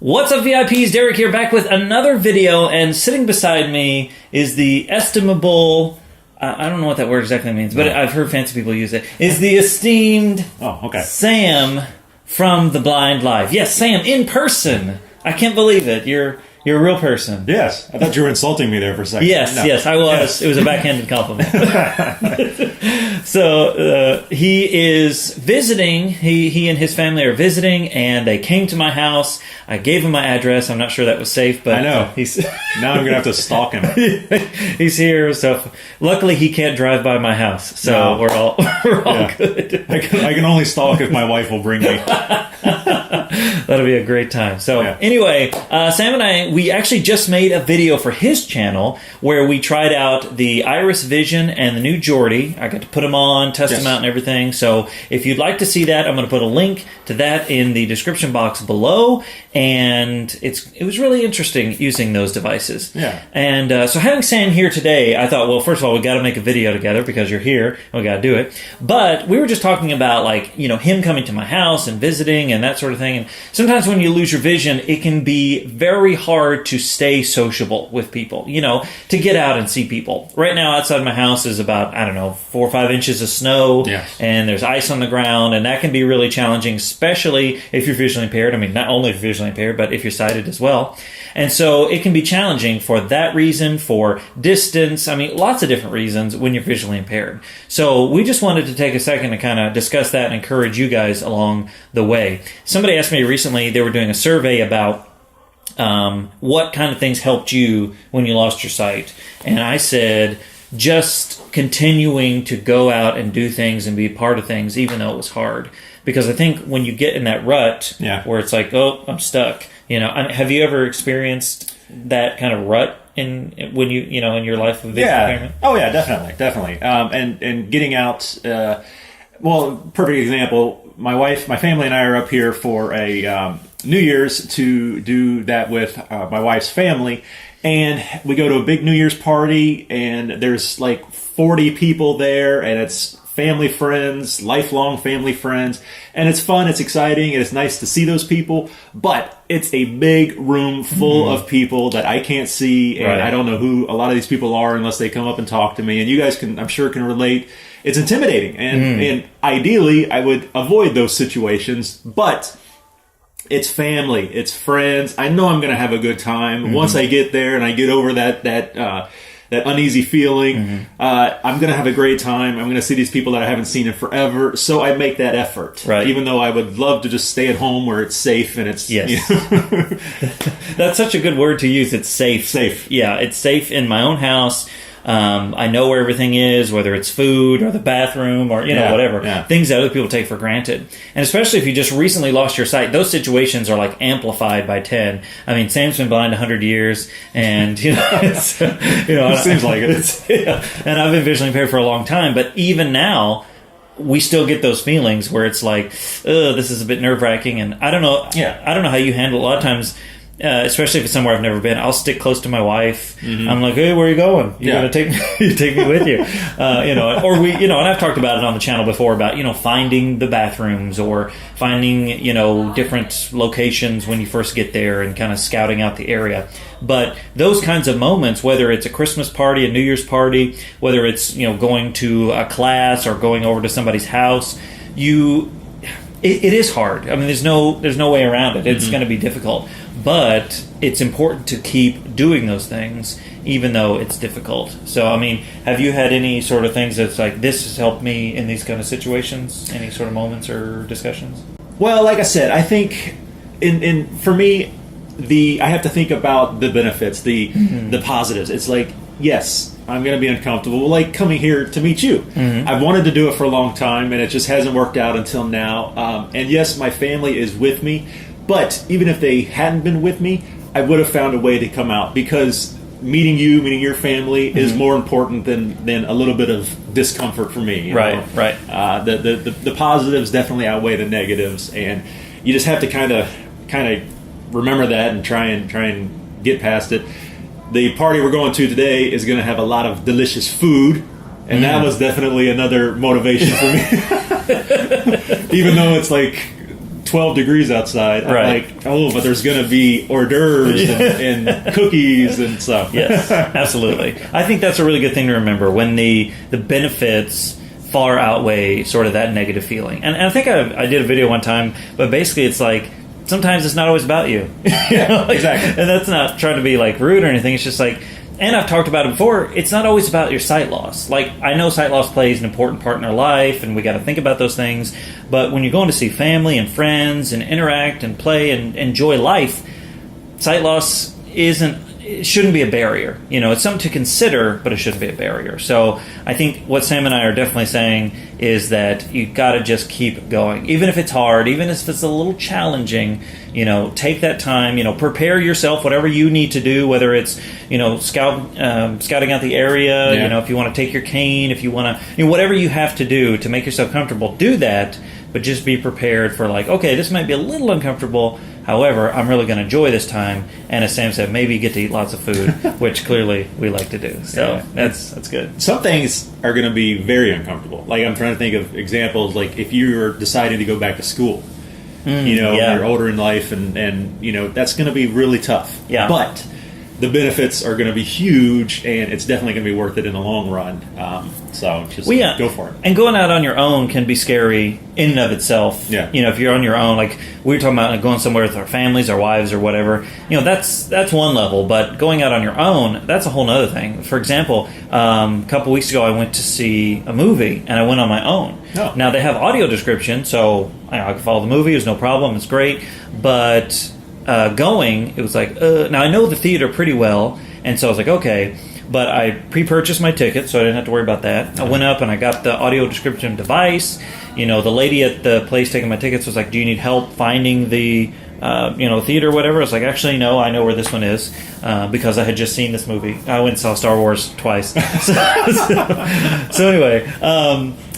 What's up, VIPs? Derek here, back with another video, and sitting beside me is the estimable, I don't know what that word exactly means, but I've heard fancy people use it, is the esteemed Sam from The Blind Life. Yes, Sam, in person. I can't believe it. You're a real person. Yes. I thought you were insulting me there for a second. Yes, I was. Yes. It was a backhanded compliment. So he is visiting. He and his family are visiting, and they came to my house. I gave him my address. I'm not sure that was safe, but I know. Now I'm going to have to stalk him. He's here, so luckily he can't drive by my house. So we're all good. I can only stalk if my wife will bring me. That'll be a great time. So anyway, Sam and I, we actually just made a video for his channel where we tried out the Iris Vision and the new Geordie. I got to put them on, test them out and everything. So if you'd like to see that, I'm going to put a link to that in the description box below. And it was really interesting using those devices. Yeah. And so having Sam here today, I thought, well, first of all, we got to make a video together because you're here and we got to do it. But we were just talking about, like, him coming to my house and visiting and that sort of thing. And sometimes when you lose your vision, it can be very hard to stay sociable with people, to get out and see people. Right now, outside my house is about, 4 or 5 inches of snow, and there's ice on the ground, and that can be really challenging, especially if you're visually impaired. I mean, not only if you're visually impaired, but if you're sighted as well. And so it can be challenging for that reason, for distance, lots of different reasons when you're visually impaired. So we just wanted to take a second to kind of discuss that and encourage you guys along the way. Somebody asked me recently, they were doing a survey about what kind of things helped you when you lost your sight. And I said, just continuing to go out and do things and be part of things, even though it was hard. Because I think when you get in that rut where it's like, oh, I'm stuck. Have you ever experienced that kind of rut in your life of visual impairment? Oh yeah, definitely. And getting out. Perfect example. My family, and I are up here for a New Year's to do that with my wife's family, and we go to a big New Year's party, and there's like 40 people there, and it's family friends, lifelong family friends, and it's fun, it's exciting, and it's nice to see those people, but it's a big room full of people that I can't see, and I don't know who a lot of these people are unless they come up and talk to me, and you guys I'm sure can relate. It's intimidating, and ideally I would avoid those situations, but it's family, it's friends. I know I'm going to have a good time. Once I get there and I get over that uneasy feeling, I'm going to have a great time. I'm going to see these people that I haven't seen in forever. So I make that effort, even though I would love to just stay at home where it's safe and it's... Yes. That's such a good word to use. It's safe. Safe. Yeah, it's safe in my own house. I know where everything is, whether it's food or the bathroom or, whatever. Yeah. Things that other people take for granted. And especially if you just recently lost your sight, those situations are like amplified by 10. Sam's been blind 100 years and, it seems like it. And I've been visually impaired for a long time, but even now, we still get those feelings where it's like, this is a bit nerve-wracking. And I don't know how you handle it. A lot of times, especially if it's somewhere I've never been, I'll stick close to my wife. I'm like, hey, where are you going? You're gonna take me with you, or we, and I've talked about it on the channel before about finding the bathrooms or finding different locations when you first get there and kind of scouting out the area. But those kinds of moments, whether it's a Christmas party, a New Year's party, whether it's going to a class or going over to somebody's house, it is hard. There's no way around it. It's going to be difficult. But it's important to keep doing those things, even though it's difficult. So, have you had any sort of things that's like, this has helped me in these kind of situations? Any sort of moments or discussions? Well, like I said, I think for me, I have to think about the benefits, the positives. It's like, yes, I'm going to be uncomfortable, like coming here to meet you. I've wanted to do it for a long time, and it just hasn't worked out until now. And yes, my family is with me. But even if they hadn't been with me, I would have found a way to come out, because meeting your family is more important than a little bit of discomfort for me. Right. The positives definitely outweigh the negatives, and you just have to kind of remember that and try and get past it. The party we're going to today is going to have a lot of delicious food, and that was definitely another motivation for me. Even though it's like 12 degrees outside. I'm Right. like, oh, but there's going to be hors d'oeuvres and cookies and stuff. Yes, absolutely. I think that's a really good thing to remember when the benefits far outweigh sort of that negative feeling. And I think I did a video one time, but basically it's like, sometimes it's not always about you. Yeah, exactly. And that's not trying to be like rude or anything. It's just like, and I've talked about it before, it's not always about your sight loss. Like, I know sight loss plays an important part in our life, and we got to think about those things. But when you're going to see family and friends and interact and play and enjoy life, sight loss it shouldn't be a barrier. You know, it's something to consider, but it shouldn't be a barrier. So I think what Sam and I are definitely saying is that you got to just keep going. Even if it's hard, even if it's a little challenging, you know, take that time, you know, prepare yourself, whatever you need to do, whether it's, you know, scouting out the area, you know, if you want to take your cane, if you want to, you know, whatever you have to do to make yourself comfortable, do that, but just be prepared for like, okay, this might be a little uncomfortable. However, I'm really going to enjoy this time, and as Sam said, maybe get to eat lots of food, which clearly we like to do. So that's good. Some things are going to be very uncomfortable. Like, I'm trying to think of examples, like if you're deciding to go back to school, you know, you're older in life, and you know, that's going to be really tough. Yeah. But the benefits are going to be huge, and it's definitely going to be worth it in the long run. So just go for it. And going out on your own can be scary in and of itself. Yeah. You know, if you're on your own, like we were talking about, like going somewhere with our families, our wives, or whatever. You know, that's one level. But going out on your own, that's a whole other thing. For example, a couple weeks ago, I went to see a movie, and I went on my own. Oh. Now they have audio description, so I could follow the movie. It's no problem. It's great, but. It was like, now I know the theater pretty well, and so I was like, okay, but I pre-purchased my ticket, so I didn't have to worry about that. I went up and I got the audio description device. You know, the lady at the place taking my tickets was like, do you need help finding the, theater or whatever? I was like, actually, no, I know where this one is, because I had just seen this movie. I went and saw Star Wars twice. So anyway,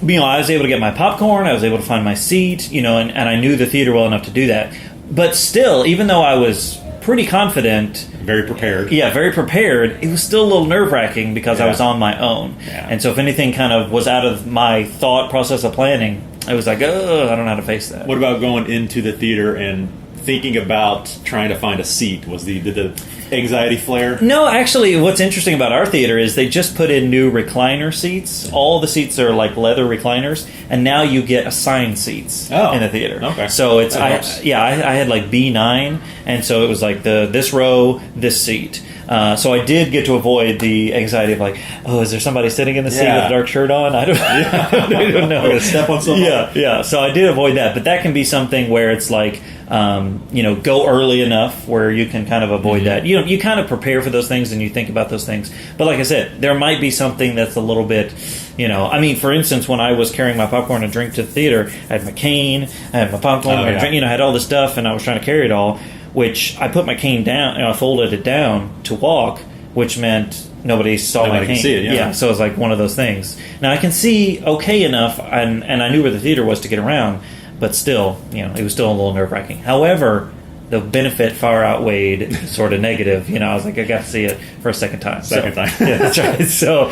you know, I was able to get my popcorn, I was able to find my seat, you know, and I knew the theater well enough to do that. But still, even though I was pretty confident... Very prepared. Yeah, very prepared. It was still a little nerve-wracking because I was on my own. Yeah. And so if anything kind of was out of my thought process of planning, I was like, oh, I don't know how to face that. What about going into the theater and thinking about trying to find a seat? Did the anxiety flare? No, actually, what's interesting about our theater is they just put in new recliner seats. All the seats are like leather recliners, and now you get assigned seats in the theater. Okay. So it's I had like B9, and so it was like this row, this seat. So I did get to avoid the anxiety of like, oh, is there somebody sitting in the seat with a dark shirt on? I don't know. I'm gonna step on something. Yeah. So I did avoid that, but that can be something where it's like, go early enough where you can kind of avoid that. You kind of prepare for those things and you think about those things. But like I said, there might be something that's a little bit, I mean, for instance, when I was carrying my popcorn and drink to the theater, I had my cane, I had my popcorn, I had all this stuff, and I was trying to carry it all. Which I put my cane down, I folded it down to walk, which meant nobody saw my cane. Can see it, yeah. So it was like one of those things. Now I can see okay enough, and I knew where the theater was to get around, but still, it was still a little nerve-wracking. However, the benefit far outweighed sort of negative. I was like, I got to see it for a second time. Second time. Yeah, that's right. So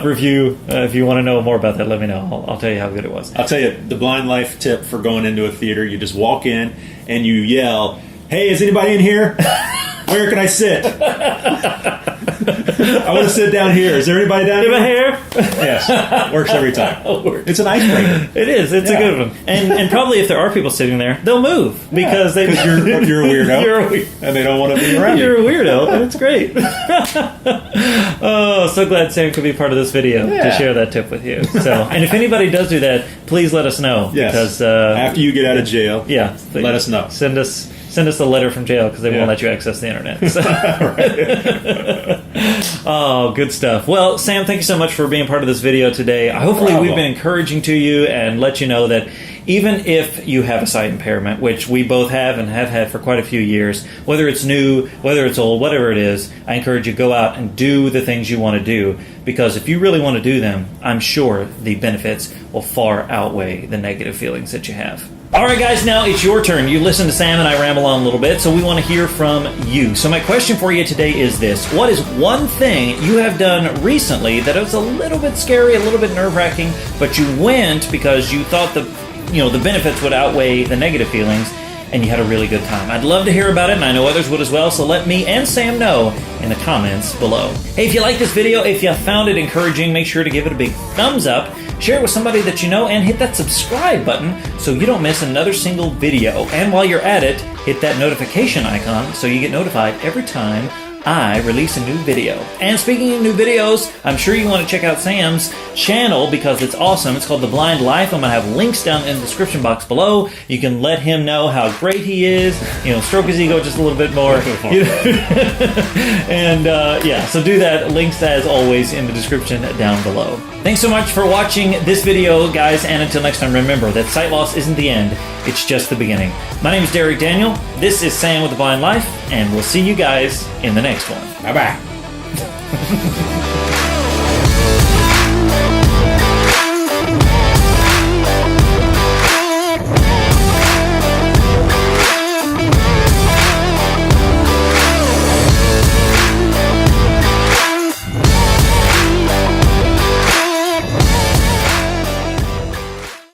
review, if you want to know more about that, let me know. I'll tell you how good it was. I'll tell you, the Blind Life tip for going into a theater, you just walk in and you yell, hey, is anybody in here? Where can I sit? I want to sit down here. Is there anybody down here? Here? Yes. Works every time. It's an icebreaker. It is. It's a good one. And probably if there are people sitting there, they'll move because you're a weirdo. And they don't want to be around you. You're a weirdo, and it's great. Oh, so glad Sam could be part of this video to share that tip with you. So, and if anybody does do that, please let us know. Yes. Because after you get out of jail, let us know. Send us a letter from jail because they won't let you access the internet. So. Oh, good stuff. Well, Sam, thank you so much for being part of this video today. Hopefully we've been encouraging to you and let you know that even if you have a sight impairment, which we both have and have had for quite a few years, whether it's new, whether it's old, whatever it is, I encourage you to go out and do the things you want to do, because if you really want to do them, I'm sure the benefits will far outweigh the negative feelings that you have. All right, guys, now it's your turn. You listen to Sam and I ramble on a little bit, so we want to hear from you. So my question for you today is this. What is one thing you have done recently that was a little bit scary, a little bit nerve-wracking, but you went because you thought the benefits would outweigh the negative feelings, and you had a really good time. I'd love to hear about it, and I know others would as well, so let me and Sam know in the comments below. Hey, if you like this video, if you found it encouraging, make sure to give it a big thumbs up, share it with somebody that you know, and hit that subscribe button so you don't miss another single video. And while you're at it, hit that notification icon so you get notified every time I release a new video. And speaking of new videos, I'm sure you want to check out Sam's channel because it's awesome. It's called The Blind Life. I'm going to have links down in the description box below. You can let him know how great he is, stroke his ego just a little bit more. And yeah, so do that. Links as always in the description down below. Thanks so much for watching this video, guys, and until next time, remember that sight loss isn't the end, it's just the beginning. My name is Derek Daniel, this is Sam with The Blind Life, and we'll see you guys in the next one. Bye-bye.